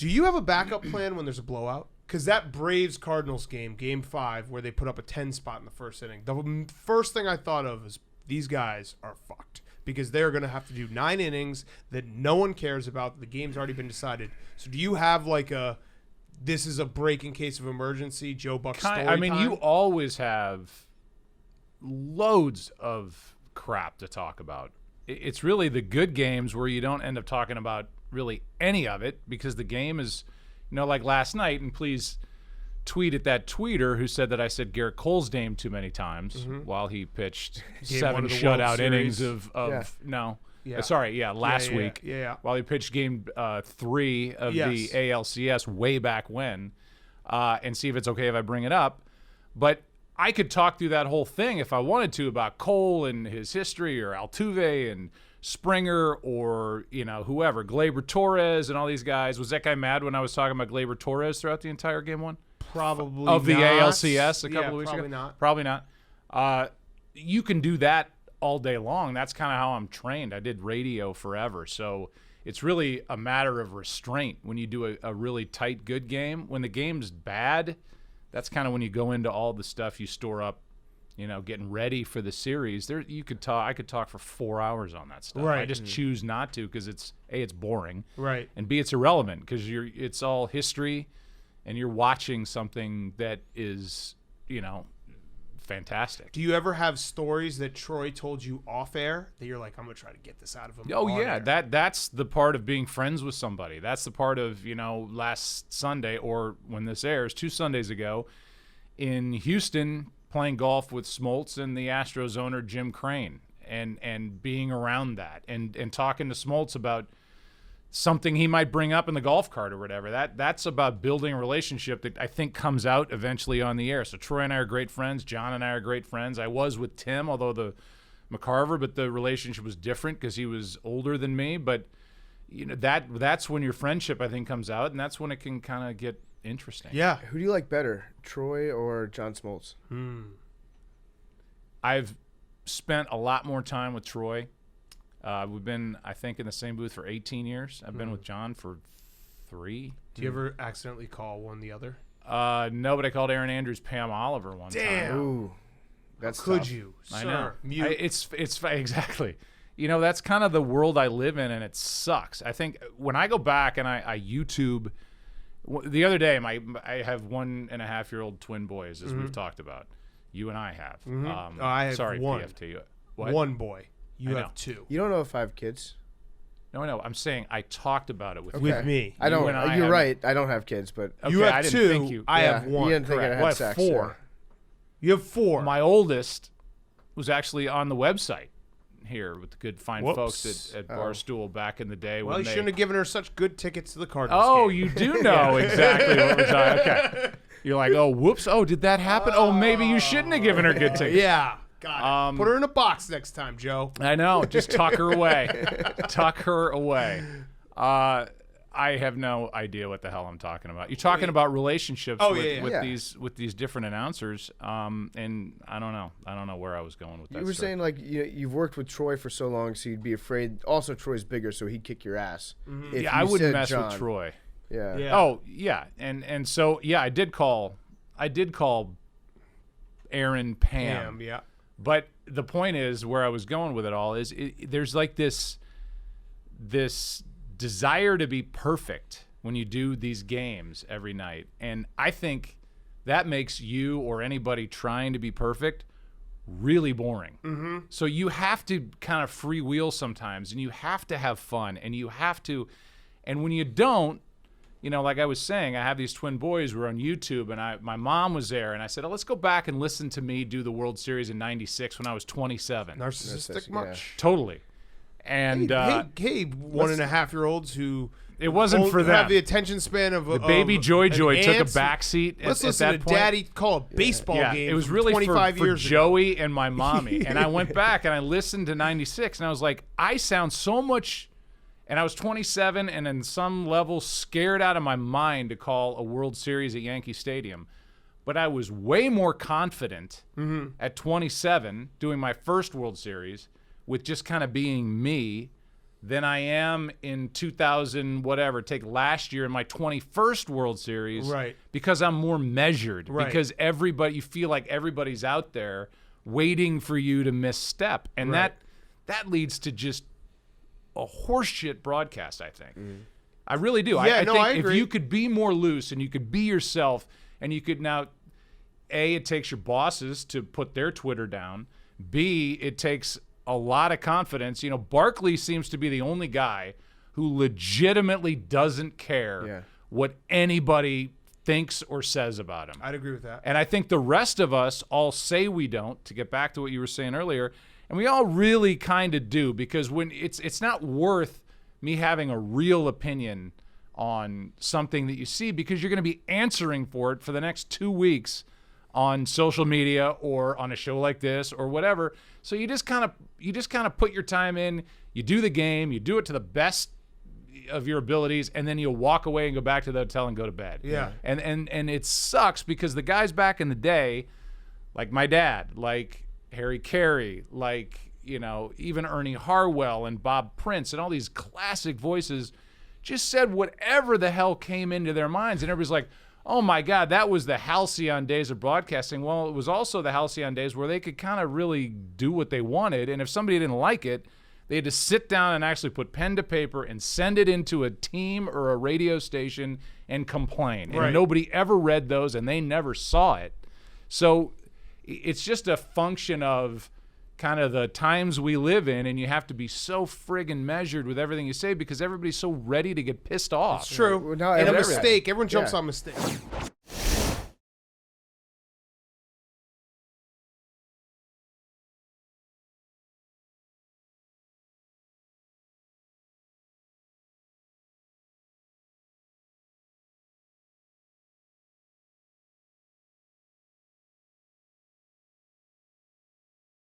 Do you have a backup plan when there's a blowout? Because that Braves-Cardinals game 5, where they put up a 10 spot in the first inning, the first thing I thought of is these guys are fucked because they're going to have to do 9 innings that no one cares about. The game's already been decided. So do you have like this is a break in case of emergency, Joe Buck story I mean, time? you always have loads of crap to talk about. It's really the good games where you don't end up talking about really any of it because the game is, like last night, and please tweet at that tweeter who said that I said Garrett Cole's name too many times while he pitched Game 7 1 of the shutout World innings Series. last week. Yeah. While he pitched game 3 of Yes. the ALCS way back when, and see if it's okay if I bring it up. But I could talk through that whole thing if I wanted to about Cole and his history, or Altuve and Springer, or whoever, Gleyber Torres and all these guys. Was that guy mad when I was talking about Gleyber Torres throughout the entire game 1? Probably Of the not. ALCS a couple of weeks probably ago? Not. Probably not. You can do that all day long. That's kind of how I'm trained. I did radio forever. So it's really a matter of restraint when you do a really tight, good game. When the game's bad, that's kind of when you go into all the stuff you store up, getting ready for the series. I could talk for 4 hours on that stuff. Right. I just choose not to because it's boring. Right. And B, it's irrelevant because it's all history, and you're watching something that is, fantastic. Do you ever have stories that Troy told you off air that you're like, I'm gonna try to get this out of him? Oh on yeah, air? that's the part of being friends with somebody. That's the part of, last Sunday, or when this airs, 2 Sundays ago, in Houston, playing golf with Smoltz and the Astros owner Jim Crane, and being around that, and talking to Smoltz about something he might bring up in the golf cart or whatever. That's about building a relationship that I think comes out eventually on the air. So Troy and I are great friends. John and I are great friends. I was with Tim, although the McCarver, but the relationship was different because he was older than me. But that's when your friendship, I think, comes out, and that's when it can kind of get interesting. Yeah. Who do you like better, Troy or John Smoltz? I've spent a lot more time with Troy. We've been, I think, in the same booth for 18 years. I've been with John for 3. Do you ever accidentally call one the other? No, but I called Aaron Andrews Pam Oliver one time. Damn. Ooh, that's Could tough. you? I Sir, know. Mute. It's exactly. That's kind of the world I live in, and it sucks. I think when I go back and I YouTube, the other day, I have 1.5-year-old twin boys, as we've talked about. You and I have. I have sorry, one. PFT. What? One boy. You I have know. 2. You don't know if I have kids. No. I'm saying I talked about it with you. With me. I don't. and I You're have- right. I don't have kids, but Okay, You I have didn't 2. think you. I yeah, have 1. You didn't think I correct. had Well, I have sex. 4. You have 4. My oldest was actually on the website here with the good fine Whoops. folks at Barstool back in the day. Well, when you they, shouldn't have given her such good tickets to the Cardinals Oh, game. you do know exactly what we're talking. Okay, you're like, oh, whoops. Oh, did that happen? Oh, maybe you shouldn't have given her good tickets. Yeah. Got it. Put her in a box next time, Joe. I know. Just tuck her away. Tuck her away. I have no idea what the hell I'm talking about. You're talking about relationships Oh, with, yeah. with Yeah. these different announcers, and I don't know. I don't know where I was going with that. you were story. saying like you've worked with Troy for so long, so you'd be afraid. Also, Troy's bigger, so he'd kick your ass. If yeah, I you wouldn't said mess John. with Troy. Yeah. Yeah. Oh yeah, and so yeah, I did call Aaron Pam. Damn, yeah. But the point is, where I was going with it all is, there's like this desire to be perfect when you do these games every night, and I think that makes you or anybody trying to be perfect really boring. Mm-hmm. So you have to kind of freewheel sometimes, and you have to have fun, and you have to, and when you don't, like I was saying, I have these twin boys who were on YouTube, and my mom was there, and I said, let's go back and listen to me do the World Series in '96 when I was 27. Narcissistic yeah. much? Totally. And Hey, 1.5-year-olds who it wasn't for have them. the attention span of The baby Joy an took a ant's. back seat Let's at listen that to point. Daddy call a baseball Yeah, game. it was from really 25 for years ago. Joey and my mommy. And I went back and I listened to '96, and I was like, I sound so much. And I was 27 and in some level scared out of my mind to call a World Series at Yankee Stadium. But I was way more confident at 27 doing my first World Series with just kind of being me than I am in 2000 whatever. Take last year in my 21st World Series, Right. Because I'm more measured. Right. Because you feel like everybody's out there waiting for you to misstep, and Right. that leads to just a horseshit broadcast. I think. I really do. Yeah, I no, think I if agree. you could be more loose and you could be yourself, and you could now, A, it takes your bosses to put their Twitter down. B, it takes a lot of confidence. Barkley seems to be the only guy who legitimately doesn't care what anybody thinks or says about him. I'd agree with that. And I think the rest of us all say we don't, to get back to what you were saying earlier, and we all really kind of do, because when it's not worth me having a real opinion on something that you see, because you're going to be answering for it for the next 2 weeks on social media or on a show like this or whatever. So you just kind of put your time in, you do the game, you do it to the best of your abilities, and then you'll walk away and go back to the hotel and go to bed. Yeah. And it sucks because the guys back in the day, like my dad, like Harry Carey, like, even Ernie Harwell and Bob Prince and all these classic voices, just said whatever the hell came into their minds. And everybody's like, oh my God, that was the halcyon days of broadcasting. Well, it was also the halcyon days where they could kind of really do what they wanted. And if somebody didn't like it, they had to sit down and actually put pen to paper and send it into a team or a radio station and complain. Right. And nobody ever read those, and they never saw it. So it's just a function of kind of the times we live in, and you have to be so friggin' measured with everything you say because everybody's so ready to get pissed off. True. Well, now and a everything. mistake. Everyone jumps Yeah. on mistakes.